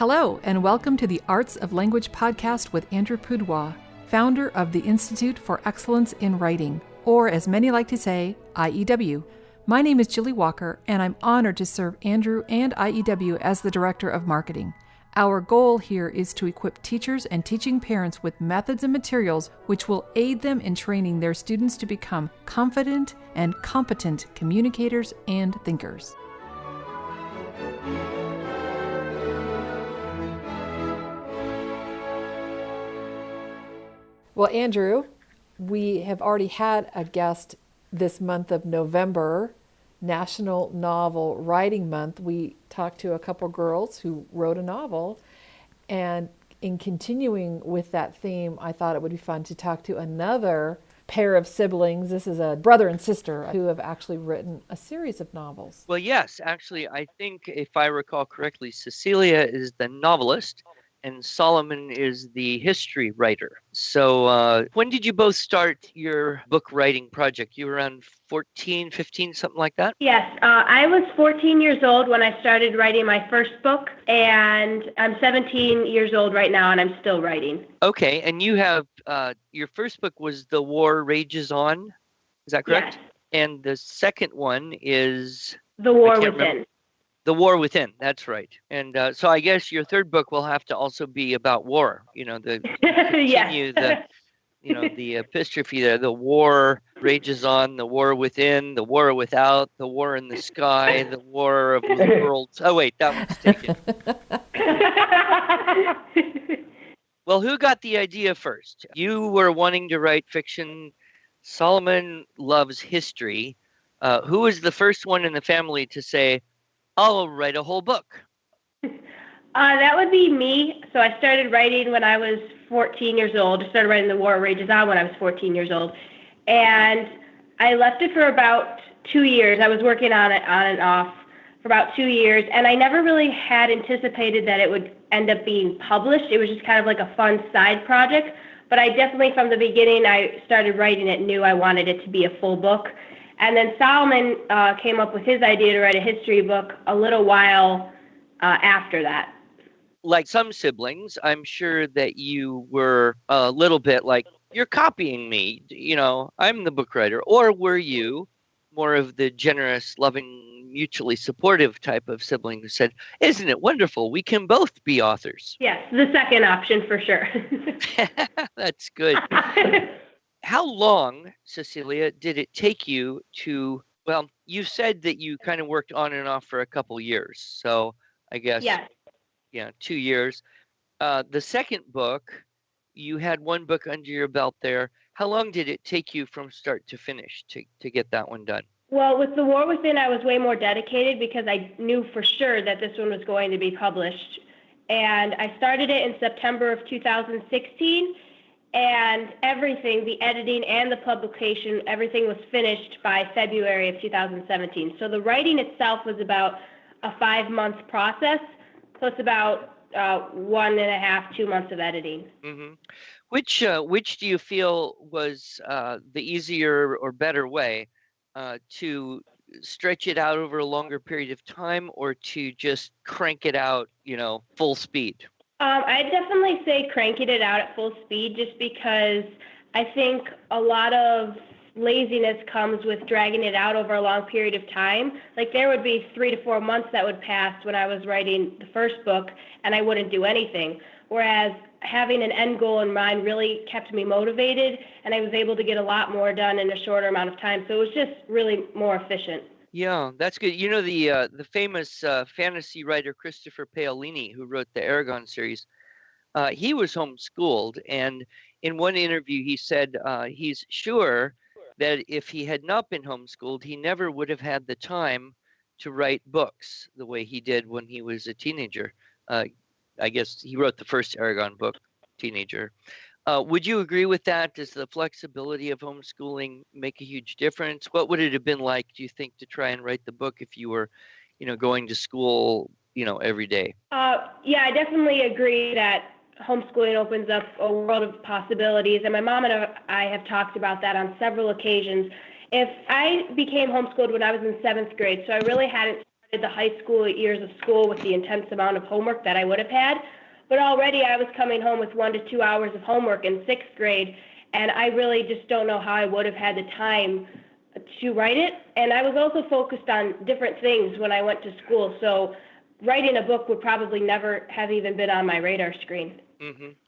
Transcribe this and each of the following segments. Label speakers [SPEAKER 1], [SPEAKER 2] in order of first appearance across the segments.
[SPEAKER 1] Hello, and welcome to the Arts of Language podcast with Andrew Poudois, founder of the Institute for Excellence in Writing, or as many like to say, IEW. My name is Julie Walker, and I'm honored to serve Andrew and IEW as the Director of Marketing. Our goal here is to equip teachers and teaching parents with methods and materials which will aid them in training their students to become confident and competent communicators and thinkers. Well, Andrew, we have already had a guest this month of November, National Novel Writing Month. We talked to a couple girls who wrote a novel, and in continuing with that theme, I thought it would be fun to talk to another pair of siblings. This is a brother and sister who have actually written a series of novels.
[SPEAKER 2] Well, yes, actually, I think if I recall correctly, Cecelia is the novelist and Solomon is the history writer. So when did you both start your book writing project? You were around 14, 15, something like that?
[SPEAKER 3] Yes, I was 14 years old when I started writing my first book, and I'm 17 years old right now, and I'm still writing.
[SPEAKER 2] Okay, and you have, your first book was The War Rages On, is that correct?
[SPEAKER 3] Yes.
[SPEAKER 2] And the second one is?
[SPEAKER 3] The War Within.
[SPEAKER 2] Remember. The War Within, that's right. And so I guess your third book will have to also be about war, continue
[SPEAKER 3] yes.
[SPEAKER 2] the epistrophe there. The war rages on, the war within, the war without, the war in the sky, the war of the worlds. Oh, wait, that one's taken. Well, who got the idea first? You were wanting to write fiction. Solomon loves history. Who was the first one in the family to say, I'll write a whole book?
[SPEAKER 3] That would be me. So I started writing when I was 14 years old. I started writing The War Rages On when I was 14 years old. And I left it for about 2 years. I was working on it on and off for about 2 years. And I never really had anticipated that it would end up being published. It was just kind of like a fun side project. But I definitely, from the beginning, I started writing it, knew I wanted it to be a full book. And then Solomon came up with his idea to write a history book a little while after that.
[SPEAKER 2] Like some siblings, I'm sure that you were a little bit like, you're copying me, I'm the book writer. Or were you more of the generous, loving, mutually supportive type of sibling who said, isn't it wonderful? We can both be authors.
[SPEAKER 3] Yes, the second option for sure.
[SPEAKER 2] That's good. How long, Cecelia, did it take you to, well, you said that you kind of worked on and off for a couple years. So I guess,
[SPEAKER 3] yes.
[SPEAKER 2] 2 years. The second book, you had one book under your belt there. How long did it take you from start to finish to get that one done?
[SPEAKER 3] Well, with The War Within, I was way more dedicated because I knew for sure that this one was going to be published. And I started it in September of 2016. And everything, the editing and the publication, everything was finished by February of 2017. So the writing itself was about a 5-month process, plus about 1.5, 2 months of editing.
[SPEAKER 2] Mm-hmm. Which do you feel was the easier or better way to stretch it out over a longer period of time, or to just crank it out, full speed?
[SPEAKER 3] I'd definitely say cranking it out at full speed, just because I think a lot of laziness comes with dragging it out over a long period of time. Like there would be 3 to 4 months that would pass when I was writing the first book and I wouldn't do anything. Whereas having an end goal in mind really kept me motivated, and I was able to get a lot more done in a shorter amount of time. So it was just really more efficient.
[SPEAKER 2] Yeah, that's good. The famous fantasy writer Christopher Paolini, who wrote the Aragon series, he was homeschooled, and in one interview he said he's sure that if he had not been homeschooled, he never would have had the time to write books the way he did when he was a teenager. I guess he wrote the first Aragon book, teenager. Would you agree with that? Does the flexibility of homeschooling make a huge difference? What would it have been like, do you think, to try and write the book if you were, going to school, every day?
[SPEAKER 3] Yeah, I definitely agree that homeschooling opens up a world of possibilities. And my mom and I have talked about that on several occasions. If I became homeschooled when I was in 7th grade, so I really hadn't the high school years of school with the intense amount of homework that I would have had. But already I was coming home with 1 to 2 hours of homework in sixth grade, and I really just don't know how I would have had the time to write it. And I was also focused on different things when I went to school, so writing a book would probably never have even been on my radar screen.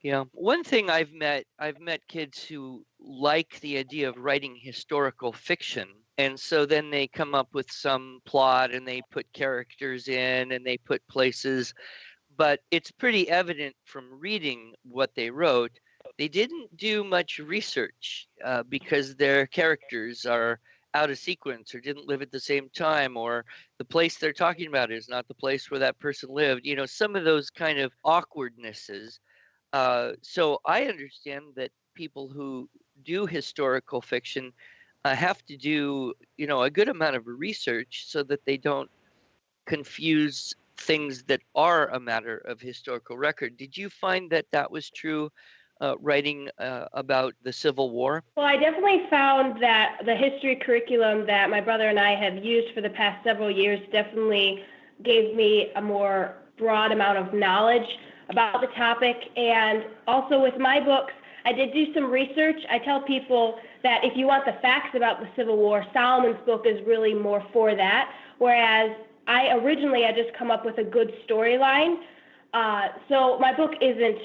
[SPEAKER 2] Yeah. One thing I've met kids who like the idea of writing historical fiction. And so then they come up with some plot and they put characters in and they put places. But it's pretty evident from reading what they wrote, they didn't do much research because their characters are out of sequence or didn't live at the same time, or the place they're talking about is not the place where that person lived. You know, some of those kind of awkwardnesses. So I understand that people who do historical fiction have to do, you know, a good amount of research so that they don't confuse things that are a matter of historical record. Did you find that that was true writing about the Civil War?
[SPEAKER 3] Well, I definitely found that the history curriculum that my brother and I have used for the past several years definitely gave me a more broad amount of knowledge about the topic. And also with my books, I did do some research. I tell people that if you want the facts about the Civil War, Solomon's book is really more for that, whereas I originally had just come up with a good storyline. So my book isn't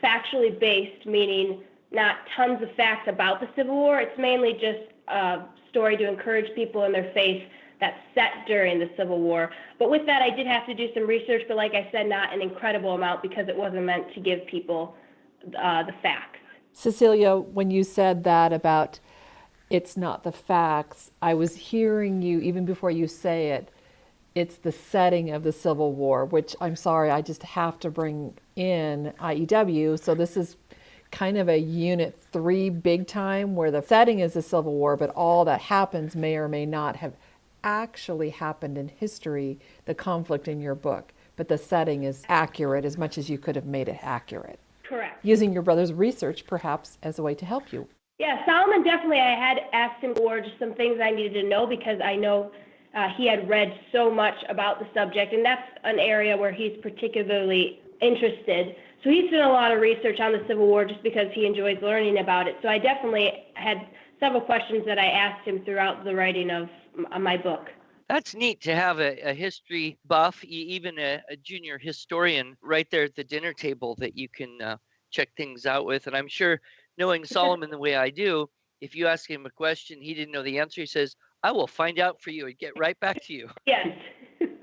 [SPEAKER 3] factually based, meaning not tons of facts about the Civil War. It's mainly just a story to encourage people in their faith that's set during the Civil War. But with that, I did have to do some research, but like I said, not an incredible amount because it wasn't meant to give people the facts.
[SPEAKER 1] Cecelia, when you said that about it's not the facts, I was hearing you, even before you say it, it's the setting of the Civil War, which I'm sorry, I just have to bring in IEW. So this is kind of a Unit 3 big time where the setting is the Civil War, but all that happens may or may not have actually happened in history, the conflict in your book. But the setting is accurate as much as you could have made it accurate.
[SPEAKER 3] Correct.
[SPEAKER 1] Using your brother's research perhaps as a way to help you.
[SPEAKER 3] Yeah, Solomon definitely, I had asked him for just some things I needed to know because I know he had read so much about the subject, and that's an area where he's particularly interested. So he's done a lot of research on the Civil War just because he enjoys learning about it. So I definitely had several questions that I asked him throughout the writing of my book.
[SPEAKER 2] That's neat to have a history buff, even a junior historian right there at the dinner table that you can check things out with. And I'm sure, knowing Solomon the way I do, if you ask him a question, he didn't know the answer, he says, I will find out for you and get right back to you.
[SPEAKER 3] Yes.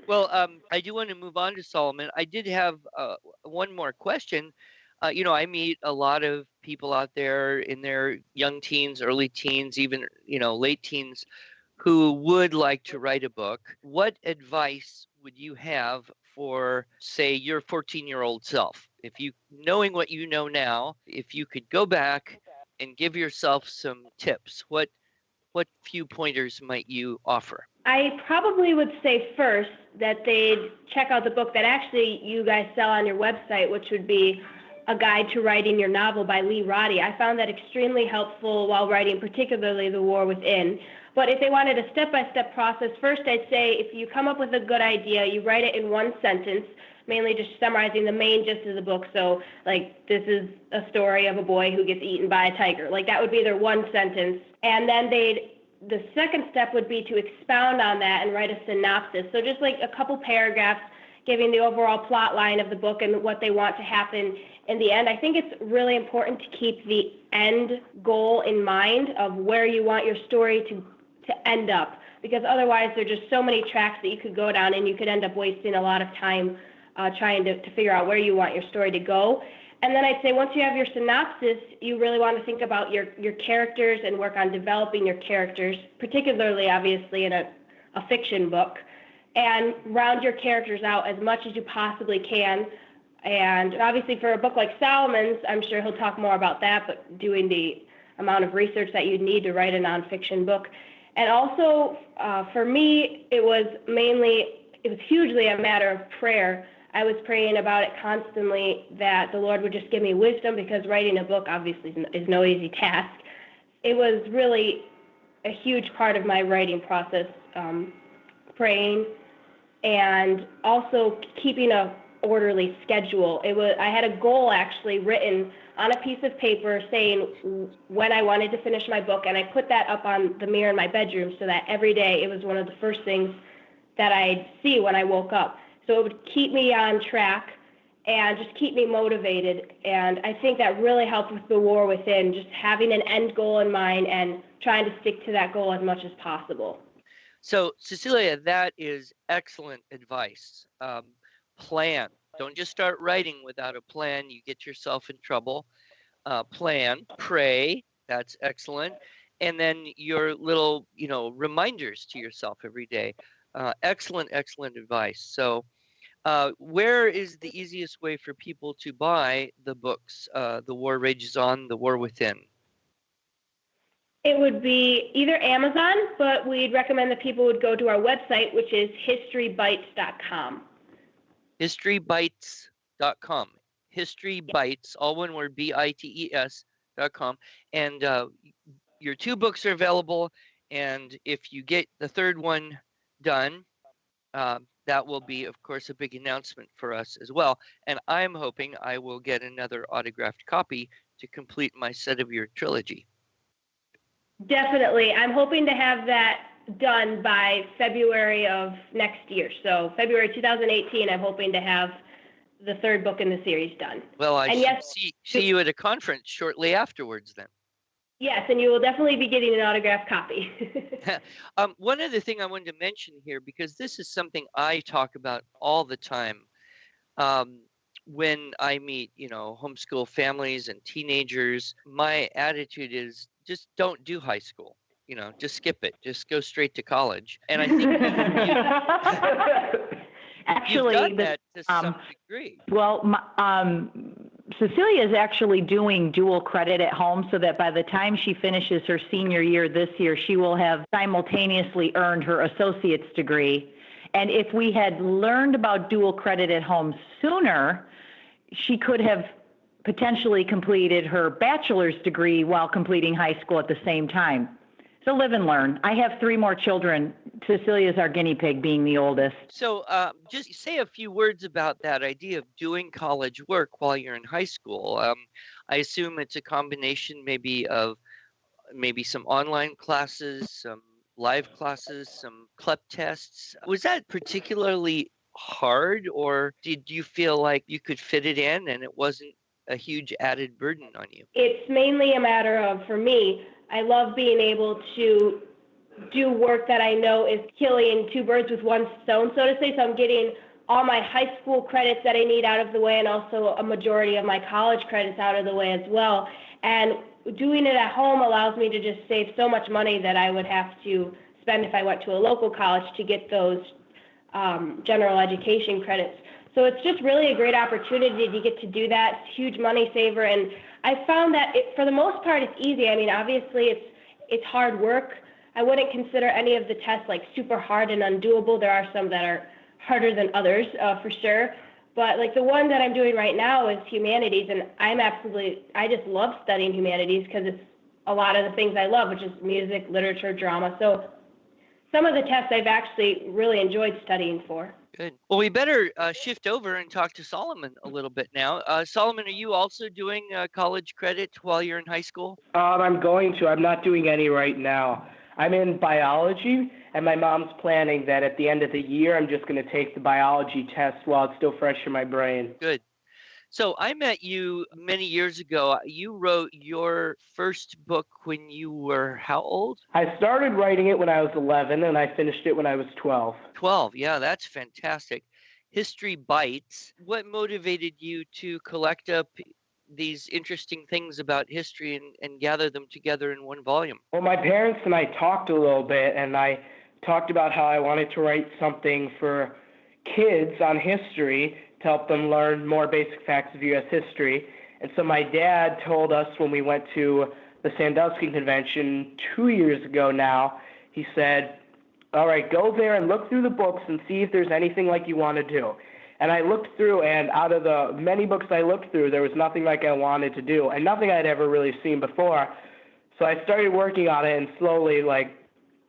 [SPEAKER 2] Well, I do want to move on to Solomon. I did have one more question. You know, I meet a lot of people out there in their young teens, early teens, even, you know, late teens, who would like to write a book. What advice would you have for, say, your 14-year-old self? If you, knowing what you know now, if you could go back and give yourself some tips, what few pointers might you offer?
[SPEAKER 3] I probably would say first that they'd check out the book that actually you guys sell on your website, which would be A Guide to Writing Your Novel by Lee Roddy. I found that extremely helpful while writing, particularly The War Within. But if they wanted a step-by-step process, first I'd say if you come up with a good idea, you write it in one sentence, mainly just summarizing the main gist of the book. So, like, this is a story of a boy who gets eaten by a tiger. Like, that would be their one sentence. And then the second step would be to expound on that and write a synopsis. So just like a couple paragraphs giving the overall plot line of the book and what they want to happen in the end. I think it's really important to keep the end goal in mind of where you want your story to end up, because otherwise there are just so many tracks that you could go down and you could end up wasting a lot of time trying to figure out where you want your story to go. And then I'd say once you have your synopsis, you really want to think about your characters and work on developing your characters, particularly, obviously, in a fiction book, and round your characters out as much as you possibly can. And obviously for a book like Solomon's, I'm sure he'll talk more about that, but doing the amount of research that you'd need to write a nonfiction book. And also, for me, it was hugely a matter of prayer. I was praying about it constantly, that the Lord would just give me wisdom, because writing a book obviously is no easy task. It was really a huge part of my writing process, praying and also keeping a orderly schedule. I had a goal actually written on a piece of paper saying when I wanted to finish my book, and I put that up on the mirror in my bedroom so that every day it was one of the first things that I'd see when I woke up. So it would keep me on track and just keep me motivated. And I think that really helped with the War Within, just having an end goal in mind and trying to stick to that goal as much as possible.
[SPEAKER 2] So, Cecelia, that is excellent advice. Plan. Don't just start writing without a plan. You get yourself in trouble. Plan, pray. That's excellent. And then your little, reminders to yourself every day. Excellent advice. So, where is the easiest way for people to buy the books, The War Rages On, The War Within?
[SPEAKER 3] It would be either Amazon, but we'd recommend that people would go to our website, which is historybites.com.
[SPEAKER 2] Historybites.com. Historybites, all one word, bites.com. And your 2 books are available. And if you get the third one done, that will be, of course, a big announcement for us as well. And I'm hoping I will get another autographed copy to complete my set of your trilogy.
[SPEAKER 3] Definitely. I'm hoping to have that done by February of next year. So February 2018, I'm hoping to have the third book in the series done.
[SPEAKER 2] Well, I should see you at a conference shortly afterwards then.
[SPEAKER 3] Yes, and you will definitely be getting an autographed copy.
[SPEAKER 2] One other thing I wanted to mention here, because this is something I talk about all the time when I meet, homeschool families and teenagers. My attitude is just don't do high school. Just skip it. Just go straight to college. And I think
[SPEAKER 4] actually,
[SPEAKER 2] you've done that to some degree.
[SPEAKER 4] Well, Cecelia is actually doing dual credit at home so that by the time she finishes her senior year this year, she will have simultaneously earned her associate's degree. And if we had learned about dual credit at home sooner, she could have potentially completed her bachelor's degree while completing high school at the same time. So live and learn. I have 3 more children. Cecilia's our guinea pig, being the oldest.
[SPEAKER 2] So just say a few words about that idea of doing college work while you're in high school. I assume it's a combination maybe of some online classes, some live classes, some CLEP tests. Was that particularly hard, or did you feel like you could fit it in and it wasn't a huge added burden on you?
[SPEAKER 3] It's mainly a matter of, for me, I love being able to do work that I know is killing 2 birds with 1 stone, so to say. So I'm getting all my high school credits that I need out of the way, and also a majority of my college credits out of the way as well. And doing it at home allows me to just save so much money that I would have to spend if I went to a local college to get those general education credits. So it's just really a great opportunity to get to do that. It's a huge money saver, and I found that for the most part it's easy. I mean, obviously it's hard work. I wouldn't consider any of the tests like super hard and undoable. There are some that are harder than others, for sure. But like the one that I'm doing right now is humanities, and I just love studying humanities because it's a lot of the things I love, which is music, literature, drama. So some of the tests I've actually really enjoyed studying for.
[SPEAKER 2] Good. Well, we better shift over and talk to Solomon a little bit now. Solomon, are you also doing college credit while you're in high school?
[SPEAKER 5] I'm going to. I'm not doing any right now. I'm in biology, and my mom's planning that at the end of the year, I'm just going to take the biology test while it's still fresh in my brain.
[SPEAKER 2] Good. So I met you many years ago. You wrote your first book when you were how old?
[SPEAKER 5] I started writing it when I was 11, and I finished it when I was 12.
[SPEAKER 2] 12. Yeah, that's fantastic. History Bites. What motivated you to collect up these interesting things about history and gather them together in one volume?
[SPEAKER 5] Well, my parents and I talked a little bit, and I talked about how I wanted to write something for kids on history to help them learn more basic facts of U.S. history. And so my dad told us when we went to the Sandusky Convention 2 years ago now, he said, all right, go there and look through the books and see if there's anything like you want to do. And I looked through, and out of the many books I looked through, there was nothing like I wanted to do, and nothing I'd ever really seen before. So I started working on it, and slowly, like,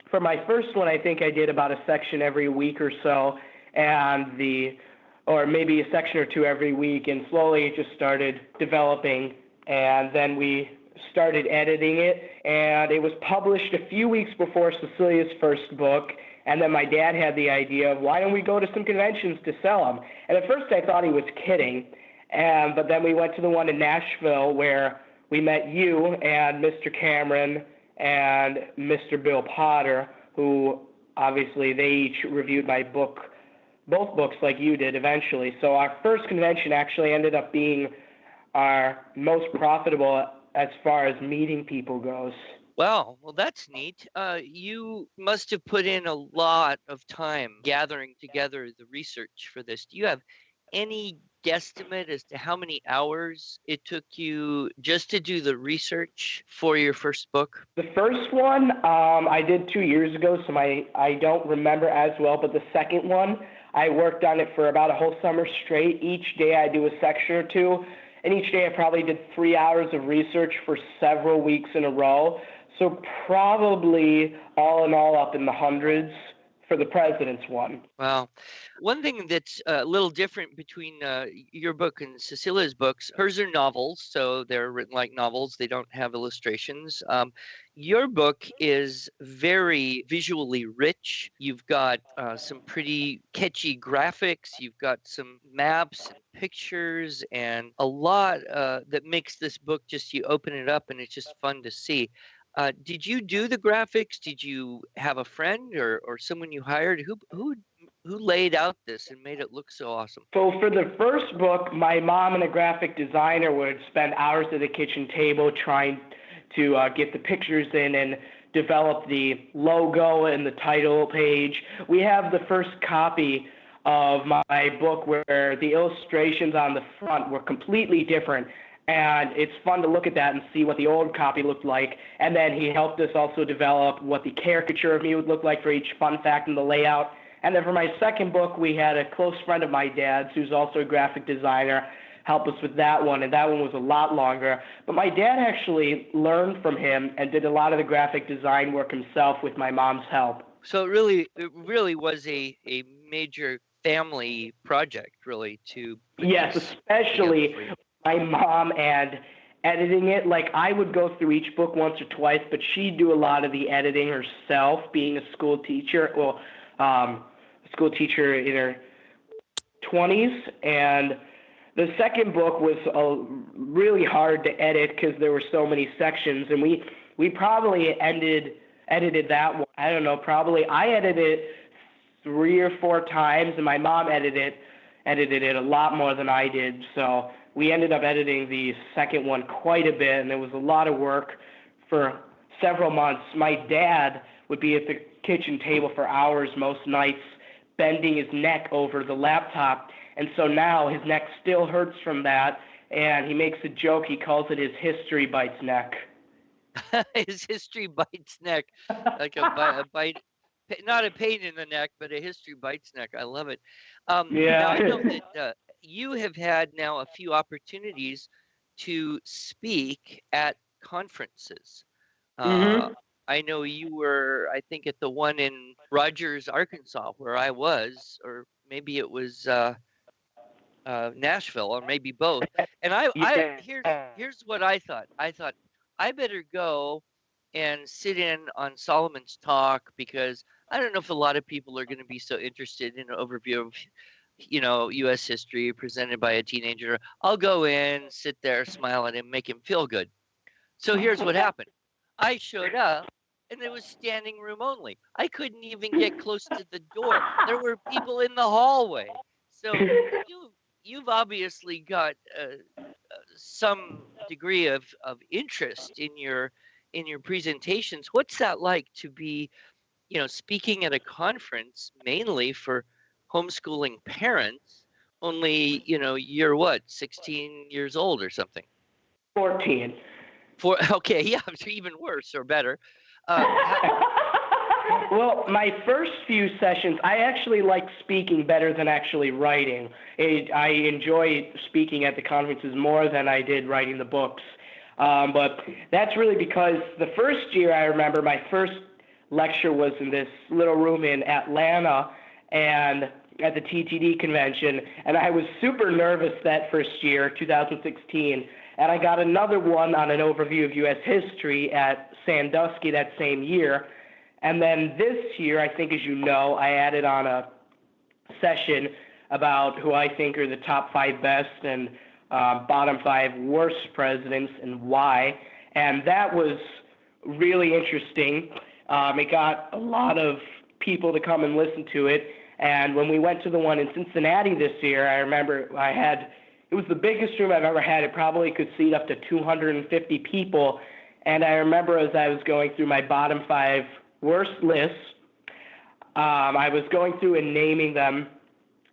[SPEAKER 5] for my first one, I think I did about a section every week or so. or maybe a section or two every week, and slowly it just started developing, and then we started editing it, and it was published a few weeks before Cecilia's first book. And then my dad had the idea of, why don't we go to some conventions to sell them? And at first I thought he was kidding, but then we went to the one in Nashville where we met you and Mr. Cameron and Mr. Bill Potter, who obviously they each reviewed my book, both books like you did eventually. So our first convention actually ended up being our most profitable as far as meeting people goes.
[SPEAKER 2] Wow, well, that's neat. You must have put in a lot of time gathering together the research for this. Do you have any guesstimate as to how many hours it took you just to do the research for your first book?
[SPEAKER 5] The first one I did 2 years ago, so I don't remember as well, but the second one, I worked on it for about a whole summer straight. Each day I do a section or two, and each day I probably did 3 hours of research for several weeks in a row. So probably all in all up in the hundreds for the president's one.
[SPEAKER 2] Wow. One thing that's a little different between your book and Cecilia's books, hers are novels, so they're written like novels. They don't have illustrations. Your book is very visually rich. You've got some pretty catchy graphics. You've got some maps and pictures and a lot that makes this book just, you open it up and it's just fun to see. Did you do the graphics? Did you have a friend or someone you hired? Who laid out this and made it look so awesome?
[SPEAKER 5] So for the first book, my mom and a graphic designer would spend hours at the kitchen table trying to get the pictures in and develop the logo and the title page. We have the first copy of my book where the illustrations on the front were completely different. And it's fun to look at that and see what the old copy looked like. And then he helped us also develop what the caricature of me would look like for each fun fact in the layout. And then for my second book, we had a close friend of my dad's who's also a graphic designer help us with that one, and that one was a lot longer. But my dad actually learned from him and did a lot of the graphic design work himself with my mom's help.
[SPEAKER 2] So it really was a major family project, really, to
[SPEAKER 5] yes, especially my mom and editing it. Like, I would go through each book once or twice, but she'd do a lot of the editing herself, being a school teacher, a school teacher in her 20s. And the second book was really hard to edit because there were so many sections, and we probably edited that one. I don't know, probably I edited it 3 or 4 times, and my mom edited it a lot more than I did. So we ended up editing the second one quite a bit, and it was a lot of work for several months. My dad would be at the kitchen table for hours most nights, bending his neck over the laptop, and so now his neck still hurts from that, and he makes a joke. He calls it his history bites neck.
[SPEAKER 2] His history bites neck, like a bite, not a pain in the neck, but a history bites neck. I love it.
[SPEAKER 5] Yeah.
[SPEAKER 2] Now I know that you have had now a few opportunities to speak at conferences. I know you were, I think, at the one in Rogers, Arkansas, where I was, or maybe it was Nashville, or maybe both. And here's what I thought. I thought I better go and sit in on Solomon's talk, because I don't know if a lot of people are going to be so interested in an overview of, U.S. history presented by a teenager. I'll go in, sit there, smile at him, make him feel good. So here's what happened. I showed up, and it was standing room only. I couldn't even get close to the door. There were people in the hallway. So you've obviously got some degree of interest in your presentations. What's that like to be, speaking at a conference mainly for homeschooling parents? Only, you're what, 16 years old or something?
[SPEAKER 5] 14.
[SPEAKER 2] Okay, yeah, even worse or better.
[SPEAKER 5] Well, my first few sessions, I actually like speaking better than actually writing. I enjoy speaking at the conferences more than I did writing the books. But that's really because the first year, I remember my first lecture was in this little room in Atlanta, and at the TTD convention, and I was super nervous that first year, 2016, and I got another one on an overview of U.S. history at Sandusky that same year. And then this year, I think, as you know, I added on a session about who I think are the top 5 best and bottom 5 worst presidents and why. And that was really interesting. It got a lot of people to come and listen to it. And when we went to the one in Cincinnati this year, I remember it was the biggest room I've ever had. It probably could seat up to 250 people. And I remember as I was going through my bottom 5 worst lists, I was going through and naming them,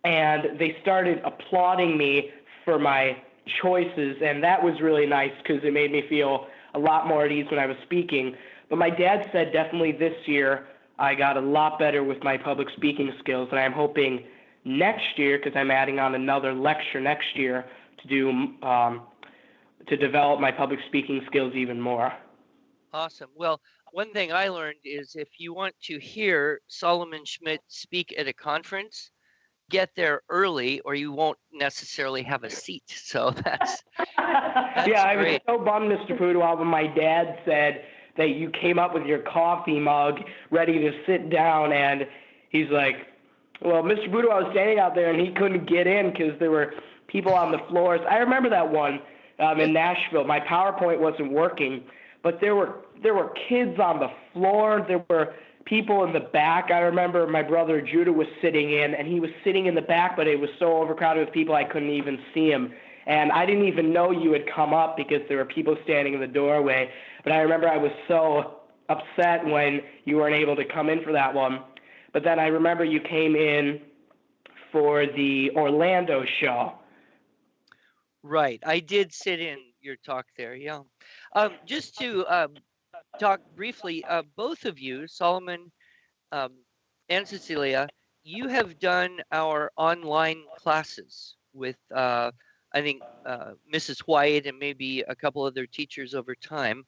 [SPEAKER 5] and they started applauding me for my choices, and that was really nice because it made me feel a lot more at ease when I was speaking. But my dad said definitely this year I got a lot better with my public speaking skills, and I'm hoping next year, because I'm adding on another lecture next year, to develop my public speaking skills even more.
[SPEAKER 2] Awesome. Well, one thing I learned is if you want to hear Solomon Schmidt speak at a conference, get there early or you won't necessarily have a seat. So that's
[SPEAKER 5] yeah, I was so bummed, Mr. Pudua, when my dad said that you came up with your coffee mug ready to sit down, and he's like, well, Mr. Pudua was standing out there and he couldn't get in because there were people on the floors. I remember that one in Nashville. My PowerPoint wasn't working, but there were kids on the floor. There were people in the back. I remember my brother Judah was sitting in, and he was sitting in the back, but it was so overcrowded with people I couldn't even see him. And I didn't even know you had come up because there were people standing in the doorway. But I remember I was so upset when you weren't able to come in for that one. But then I remember you came in for the Orlando show.
[SPEAKER 2] Right. I did sit in your talk there, yeah. Just to talk briefly, both of you, Solomon and Cecelia, you have done our online classes with, I think, Mrs. White and maybe a couple other teachers over time.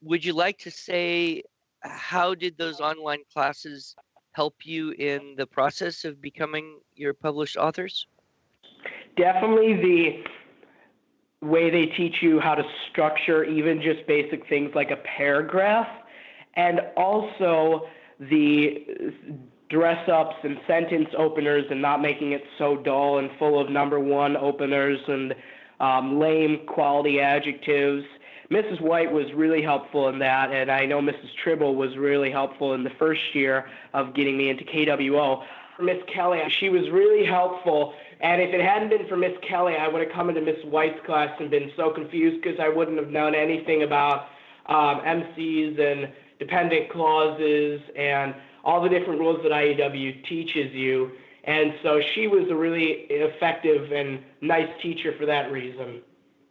[SPEAKER 2] Would you like to say, how did those online classes help you in the process of becoming your published authors?
[SPEAKER 5] Definitely the way they teach you how to structure even just basic things like a paragraph, and also the dress ups and sentence openers and not making it so dull and full of number one openers and lame quality adjectives. Mrs. White was really helpful in that, and I know Mrs. Tribble was really helpful in the first year of getting me into KWO. Miss Kelly, she was really helpful, and if it hadn't been for Miss Kelly, I would have come into Miss White's class and been so confused because I wouldn't have known anything about MCs and dependent clauses and all the different rules that IEW teaches you, and so she was a really effective and nice teacher for that reason.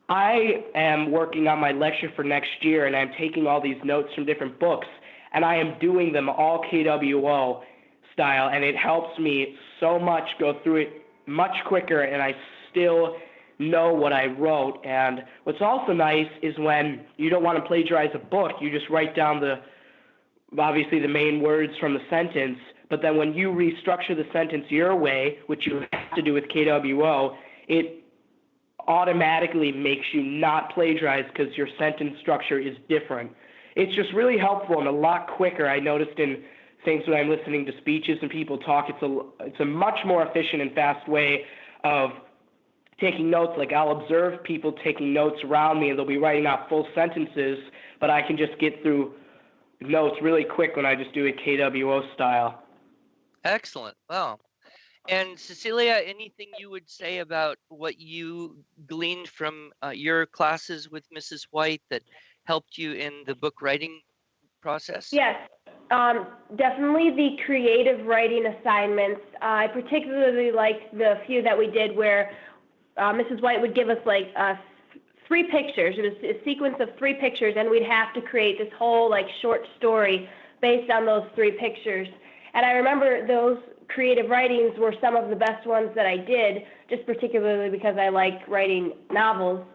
[SPEAKER 5] I am working on my lecture for next year, and I'm taking all these notes from different books, and I am doing them all KWO style, and it helps me so much go through it much quicker, and I still know what I wrote. And what's also nice is when you don't want to plagiarize a book, you just write down obviously the main words from the sentence, but then when you restructure the sentence your way, which you have to do with KWO, it automatically makes you not plagiarize because your sentence structure is different. It's just really helpful and a lot quicker. I noticed in things when I'm listening to speeches and people talk, it's a much more efficient and fast way of taking notes. Like I'll observe people taking notes around me and they'll be writing out full sentences, but I can just get through notes really quick when I just do it KWO style.
[SPEAKER 2] Excellent. Wow. And Cecelia, anything you would say about what you gleaned from your classes with Mrs. White that helped you in the book writing process?
[SPEAKER 3] Yes, definitely the creative writing assignments. I particularly liked the few that we did where Mrs. White would give us like 3 pictures. It was a sequence of 3 pictures, and we'd have to create this whole like short story based on those 3 pictures. And I remember those creative writings were some of the best ones that I did, just particularly because I like writing novels.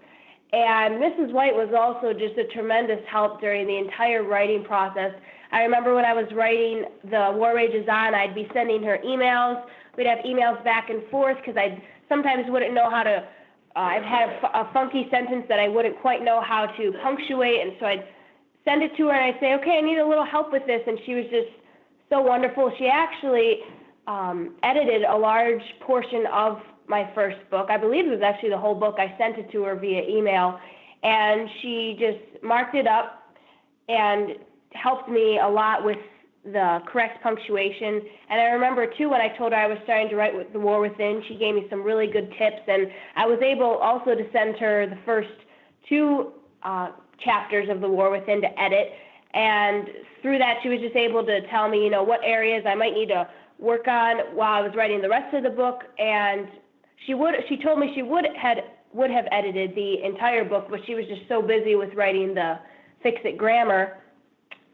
[SPEAKER 3] And Mrs. White was also just a tremendous help during the entire writing process. I remember when I was writing The War Rages On, I'd be sending her emails we'd have emails back and forth because I sometimes wouldn't know how to, I'd had a funky sentence that I wouldn't quite know how to punctuate, and so I'd send it to her and I'd say, okay, I need a little help with this, and she was just so wonderful. She actually edited a large portion of my first book. I believe it was actually the whole book. I sent it to her via email, and she just marked it up and helped me a lot with the correct punctuation. And I remember, too, when I told her I was starting to write with The War Within, she gave me some really good tips, and I was able also to send her the first 2 chapters of The War Within to edit, and through that she was just able to tell me, what areas I might need to work on while I was writing the rest of the book. And she told me she would have edited the entire book, but she was just so busy with writing the fix-it grammar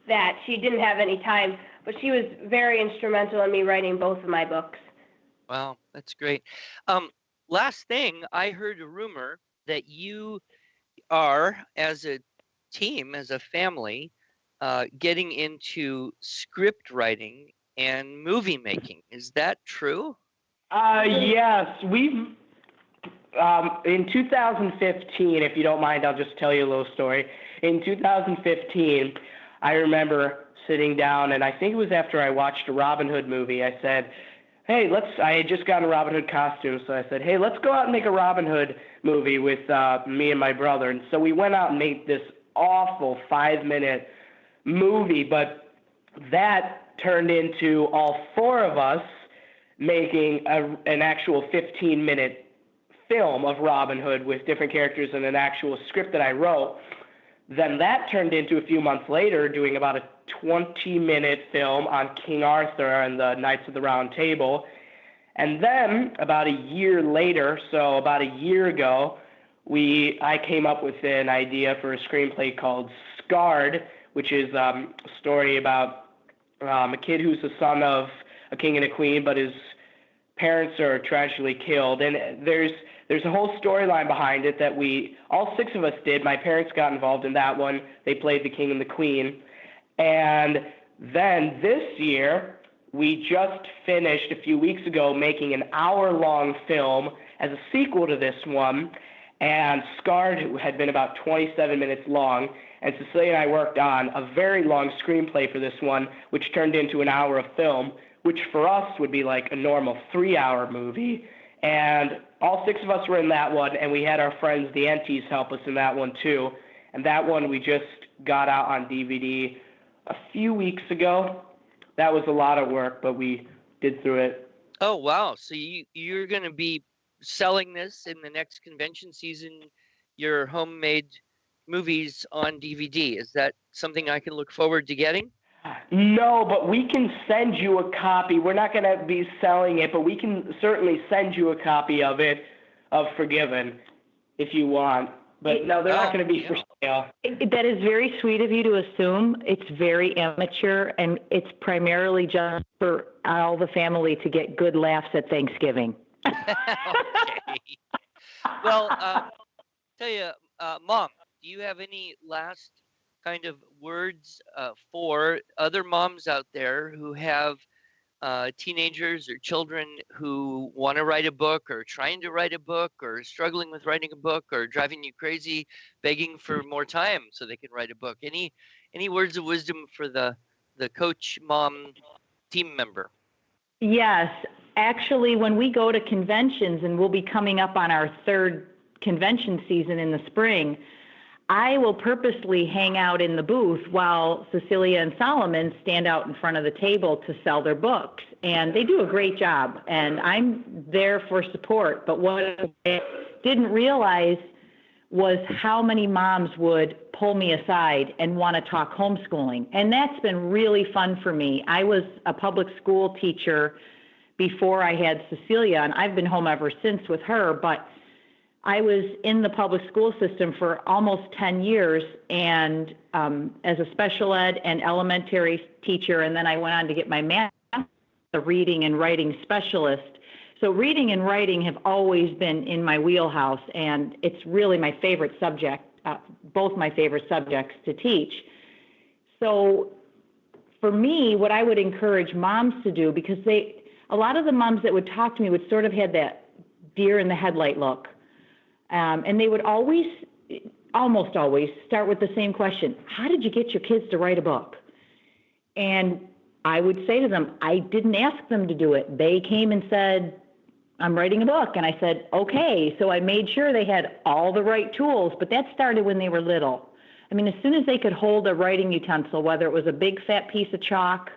[SPEAKER 3] that she didn't have any time. But she was very instrumental in me writing both of my books.
[SPEAKER 2] Wow, that's great. Last thing, I heard a rumor that you are, as a team, as a family, getting into script writing and movie making. Is that true?
[SPEAKER 5] Yes, we've in 2015, if you don't mind, I'll just tell you a little story. In 2015, I remember sitting down, and I think it was after I watched a Robin Hood movie. I said, hey, I had just gotten a Robin Hood costume, so I said, hey, let's go out and make a Robin Hood movie with me and my brother. And so we went out and made this awful 5-minute movie, but that turned into all 4 of us making an actual 15-minute film of Robin Hood with different characters and an actual script that I wrote. Then that turned into, a few months later, doing about a 20-minute film on King Arthur and the Knights of the Round Table. And then about a year later, so about a year ago, I came up with an idea for a screenplay called Scarred, which is a story about a kid who's the son of a king and a queen, but his parents are tragically killed. And there's a whole storyline behind it that all 6 of us did. My parents got involved in that one. They played the king and the queen. And then this year, we just finished a few weeks ago making an hour-long film as a sequel to this one. And Scarred had been about 27 minutes long. And Cecelia and I worked on a very long screenplay for this one, which turned into an hour of film, which for us would be like a normal 3-hour movie. And all 6 of us were in that one, and we had our friends, the Enties, help us in that one too. And that one we just got out on DVD a few weeks ago. That was a lot of work, but we did through it.
[SPEAKER 2] Oh, wow. So you're going to be selling this in the next convention season, your homemade movies on DVD. Is that something I can look forward to getting?
[SPEAKER 5] No, but we can send you a copy. We're not going to be selling it, but we can certainly send you a copy of it, of Forgiven, if you want. But no, they're not going to be for sale.
[SPEAKER 4] That is very sweet of you to assume. It's very amateur, and it's primarily just for all the family to get good laughs at Thanksgiving.
[SPEAKER 2] Okay. Well, tell you, Mom, do you have any last kind of words for other moms out there who have teenagers or children who want to write a book, or trying to write a book, or struggling with writing a book, or driving you crazy begging for more time so they can write a book? Any words of wisdom for the coach mom team member?
[SPEAKER 4] Yes. Actually, when we go to conventions, and we'll be coming up on our 3rd convention season in the spring, I will purposely hang out in the booth while Cecelia and Solomon stand out in front of the table to sell their books. And they do a great job, and I'm there for support. But what I didn't realize was how many moms would pull me aside and want to talk homeschooling. And that's been really fun for me. I was a public school teacher before I had Cecelia, and I've been home ever since with her. But I was in the public school system for almost 10 years, and as a special ed and elementary teacher, and then I went on to get my master's, a reading and writing specialist. So reading and writing have always been in my wheelhouse, and it's really my favorite subject, both my favorite subjects to teach. So for me, what I would encourage moms to do, because a lot of the moms that would talk to me would sort of have that deer in the headlight look. And they would almost always start with the same question: how did you get your kids to write a book? And I would say to them, I didn't ask them to do it. They came and said, I'm writing a book. And I said, okay. So I made sure they had all the right tools, but that started when they were little. I mean, as soon as they could hold a writing utensil, whether it was a big fat piece of chalk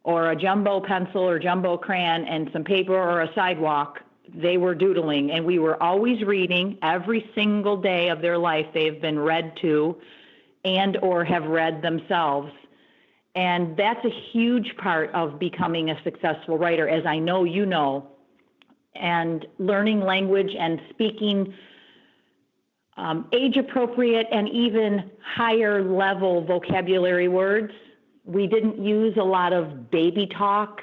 [SPEAKER 4] or a jumbo pencil or jumbo crayon and some paper or a sidewalk, they were doodling. And we were always reading. Every single day of their life they've been read to and or have read themselves. And that's a huge part of becoming a successful writer, as I know you know. And learning language and speaking age-appropriate and even higher-level vocabulary words. We didn't use a lot of baby talk.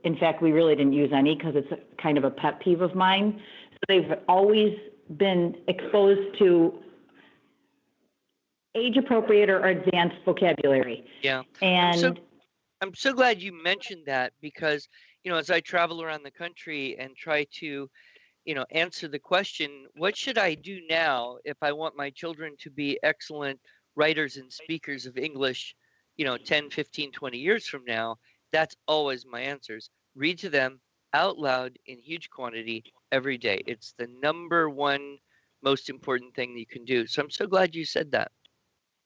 [SPEAKER 4] In fact, we really didn't use any because it's kind of a pet peeve of mine. So they've always been exposed to age-appropriate or advanced vocabulary.
[SPEAKER 2] Yeah.
[SPEAKER 4] And
[SPEAKER 2] I'm so glad you mentioned that because, as I travel around the country and try to, answer the question, what should I do now if I want my children to be excellent writers and speakers of English, 10, 15, 20 years from now? That's always my answers. Read to them out loud in huge quantity every day. It's the number one most important thing you can do. So I'm so glad you said that.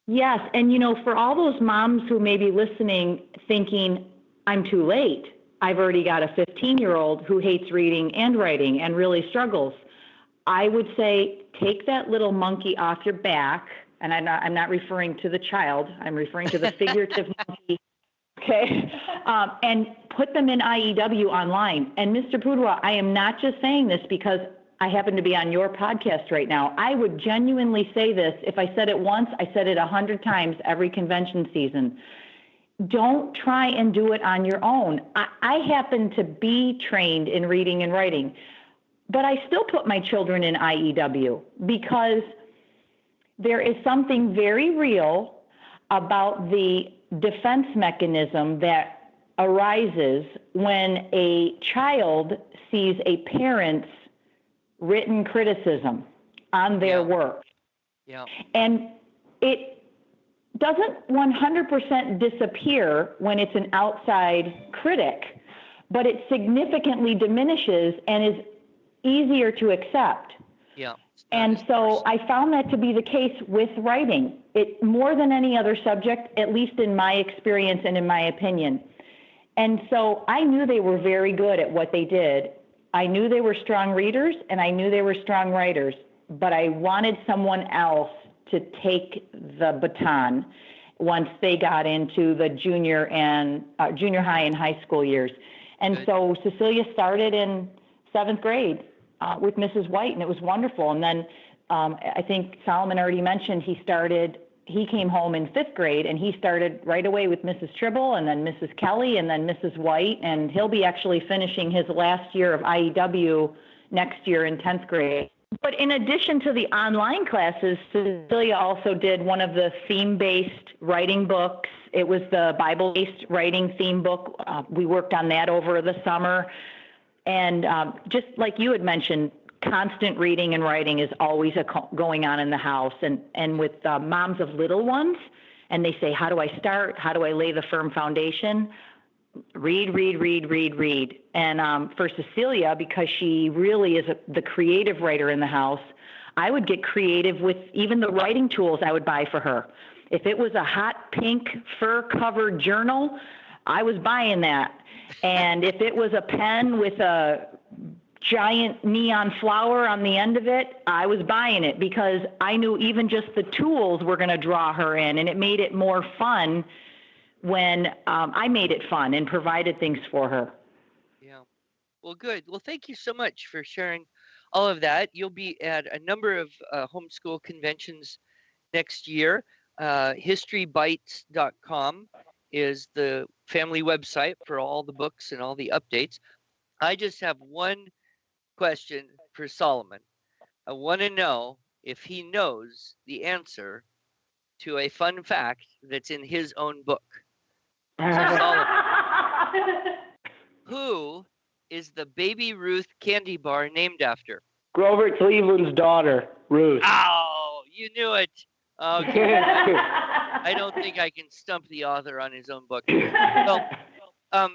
[SPEAKER 4] yes, and for all those moms who may be listening thinking, I'm too late, I've already got a 15-year-old who hates reading and writing and really struggles, I would say take that little monkey off your back, and I'm not referring to the child, I'm referring to the figurative monkey, okay, and put them in IEW online. And Mr. Pudwa, I am not just saying this because I happen to be on your podcast right now. I would genuinely say this. If I said it once, I said it 100 times every convention season. Don't try and do it on your own. I happen to be trained in reading and writing, but I still put my children in IEW because there is something very real about the defense mechanism that arises when a child sees a parent's written criticism on their work.
[SPEAKER 2] Yeah.
[SPEAKER 4] And it doesn't 100% disappear when it's an outside critic, but it significantly diminishes and is easier to accept.
[SPEAKER 2] Yeah.
[SPEAKER 4] And so I found that to be the case with writing. It more than any other subject, at least in my experience and in my opinion. And so I knew they were very good at what they did. I knew they were strong readers and I knew they were strong writers, but I wanted someone else to take the baton once they got into the junior high and high school years. And
[SPEAKER 2] Good.
[SPEAKER 4] So Cecelia started in 7th grade with Mrs. White, and it was wonderful. And then I think Solomon already mentioned he came home in 5th grade, and he started right away with Mrs. Tribble, and then Mrs. Kelly, and then Mrs. White, and he'll be actually finishing his last year of IEW next year in 10th grade. But in addition to the online classes, Cecelia also did one of the theme-based writing books. It was the Bible-based writing theme book. We worked on that over the summer. And just like you had mentioned, constant reading and writing is always going on in the house. And with moms of little ones, and they say, how do I start? How do I lay the firm foundation? Read. And for Cecelia, because she really is the creative writer in the house, I would get creative with even the writing tools I would buy for her. If it was a hot pink fur-covered journal, I was buying that. And if it was a pen with a giant neon flower on the end of it, I was buying it because I knew even just the tools were going to draw her in, and it made it more fun when I made it fun and provided things for her.
[SPEAKER 2] Yeah. Well, good. Well, thank you so much for sharing all of that. You'll be at a number of homeschool conventions next year. Historybites.com is the family website for all the books and all the updates. I just have one question for Solomon. I want to know if he knows the answer to a fun fact that's in his own book. So Solomon, who is the Baby Ruth candy bar named after?
[SPEAKER 5] Grover Cleveland's daughter, Ruth.
[SPEAKER 2] Oh, you knew it. Okay. I don't think I can stump the author on his own book. Well,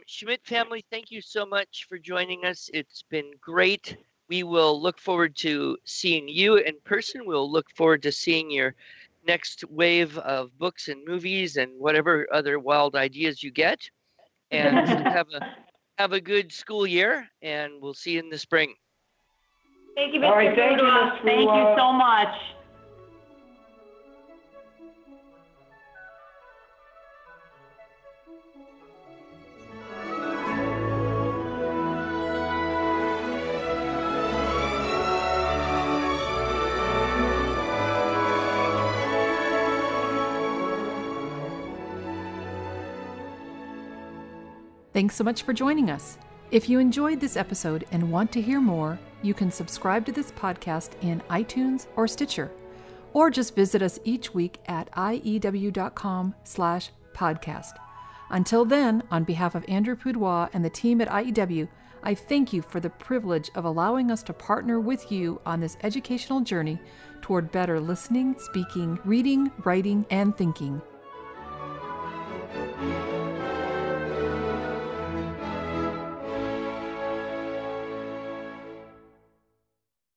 [SPEAKER 2] Schmidt family, thank you so much for joining us. It's been great. We will look forward to seeing you in person. We'll look forward to seeing your next wave of books and movies and whatever other wild ideas you get. And have a good school year, and we'll see you in the spring.
[SPEAKER 3] Thank you, Mr.
[SPEAKER 5] All right, thank you,
[SPEAKER 3] Pudwa.
[SPEAKER 5] Ms.
[SPEAKER 4] Thank you so much.
[SPEAKER 1] Thanks so much for joining us. If you enjoyed this episode and want to hear more, you can subscribe to this podcast in iTunes or Stitcher, or just visit us each week at iew.com/podcast. Until then, on behalf of Andrew Pudwa and the team at IEW, I thank you for the privilege of allowing us to partner with you on this educational journey toward better listening, speaking, reading, writing, and thinking.